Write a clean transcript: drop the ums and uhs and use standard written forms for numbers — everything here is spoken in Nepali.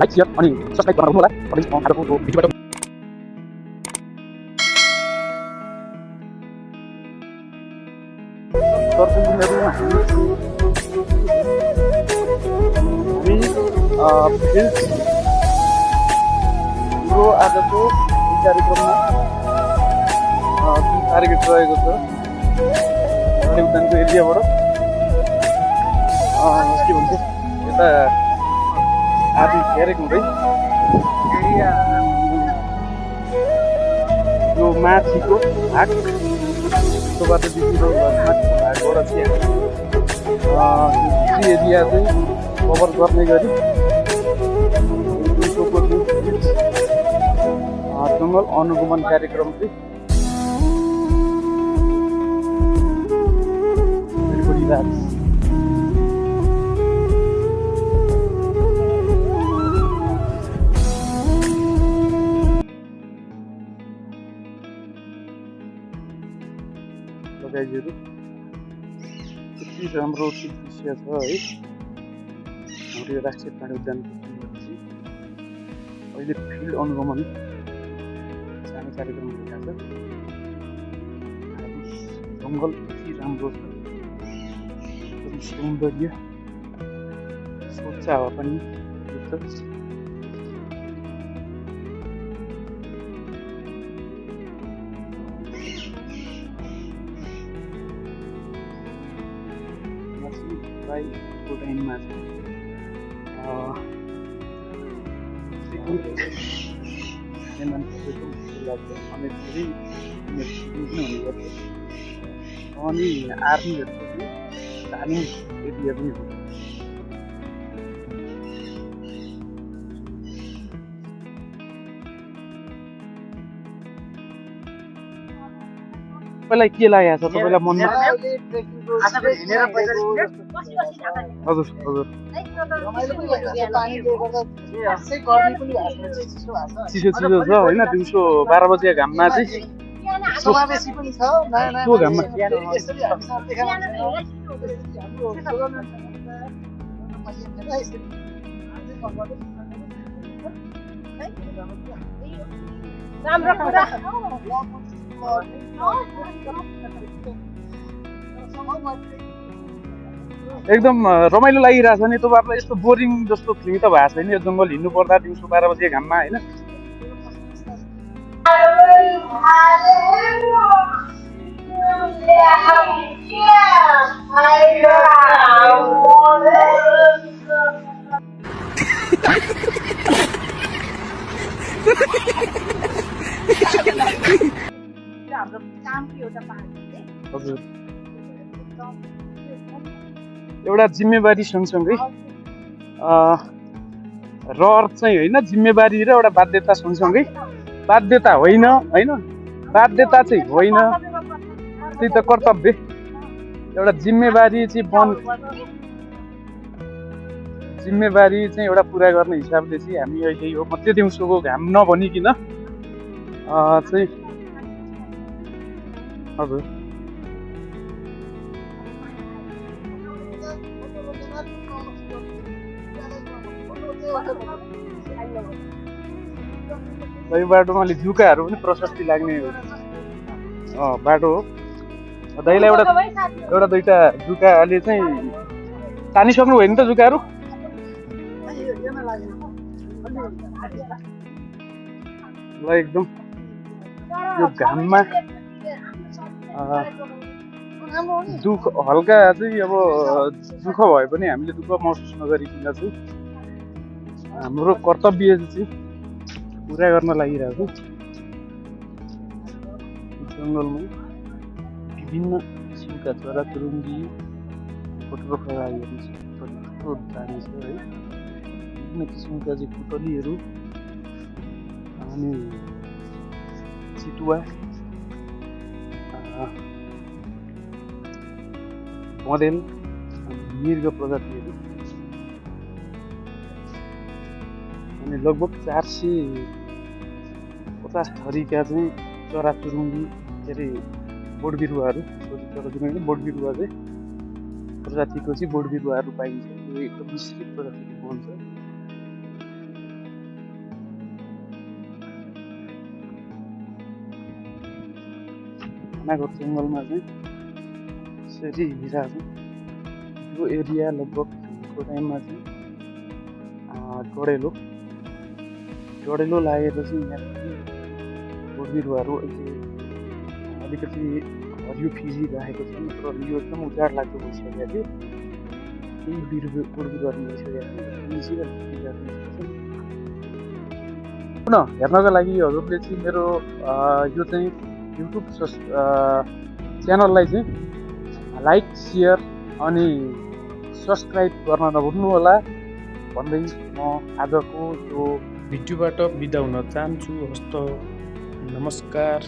लाइक शेयर अनि सब्स्क्राइब गर्न नभुल्नु होला। आजको भिडियोबाट हाम्रो आजको कार्यक्रममा टार्गेट रहेको छ उद्यानको एरियाबाट के भन्छ यता आदि घेरेको हुँदै यो माथिको भाग त्यो बाटो देखिँदो माथिको भागबाट चाहिँ एरिया चाहिँ कभर गर्ने गरी जङ्गल अनुगमन कार्यक्रम चाहिँ गरिरहेको छ। गाइजहरू यति राम्रो दृश्य छ है हाम्रो यो राष्ट्रिय प्राणी उद्यानको अहिले फिल्ड अनुगमन सानो कार्यक्रम भइरहेको छ। जङ्गल यति राम्रो छ, एकदम सौन्दर्य स्वच्छ हावा पनि युक्त टाइममा अनि आर्मीहरूको तालिम एरिया पनि हो। तपाईँलाई के लागेको छ तपाईँलाई मनमा? हजुर हजुर चिसो चिसो छ होइन, दिउँसो 12 बजेको घाममा चाहिँ त्यो घाममा एकदम रमाइलो लागिरहेछ नि। तपाईँहरूलाई यस्तो बोरिङ जस्तो फिलिङ त भएको छैन यो जङ्गल हिँड्नु पर्दा दिउँसो 12 बजे घाममा होइन? हजुर एउटा जिम्मेवारी सँगसँगै रहर चाहिँ होइन, जिम्मेवारी र एउटा बाध्यता सँगसँगै, बाध्यता होइन होइन, बाध्यता चाहिँ होइन, त्यही त कर्तव्य एउटा जिम्मेवारी चाहिँ जिम्मेवारी चाहिँ एउटा पुरा गर्ने हिसाबले चाहिँ हामी अहिले यो मध्य दिउँसोको घाम नभनिकन चाहिँ हजुर यो बाटोमा अलि जुकाहरू पनि प्रशस्ति लाग्ने बाटो हो। दाइलाई एउटा दुईटा जुकाले चाहिँ तानिसक्नु भयो नि त जुकाहरू? ल एकदम यो घाममा दुःख हल्का चाहिँ अब दुःख भए पनि हामीले दुःख महसुस नगरिकन चाहिँ हाम्रो कर्तव्य चाहिँ पुरा गर्न लागिरहेको जङ्गलमा विभिन्न किसिमका चराचुरुङ्गी पटरफलाइहरू जाने छ है। विभिन्न किसिमका चाहिँ पुतलीहरू अनि चितुवा बँदेल मृग प्रजातिहरू अनि लगभग 450 थरीका चाहिँ चराचुरुङ्गी के अरे बोट बिरुवाहरू प्रजातिको बोट बिरुवा चाहिँ प्रजातिको चाहिँ बोट बिरुवाहरू पाइन्छ। यो एकदम मिश्रित प्रजातिको हुन्छ। खानाघर जङ्गलमा चाहिँ यसरी हिँडिरहेको छ। यो एरिया लगभग को टाइममा चाहिँ डढेलो लागेर चाहिँ यहाँ बोट बिरुवाहरू अहिले अलिकति हरियो फिरिराखेको छ। तर यो एकदम उजाड लाग्दो भइसकेको थियो। केही बोट बिरुवाहरू भइसकेको थियो। पुनः हेर्नको लागि हजुरले चाहिँ मेरो यो चाहिँ युट्युब च्यानललाई चाहिँ लाइक सेयर अनि सब्सक्राइब गर्न नभुल्नु होला भन्दै म आजको यो भिडियोबाट बिदा हुन चाहन्छु। हस्त नमस्कार।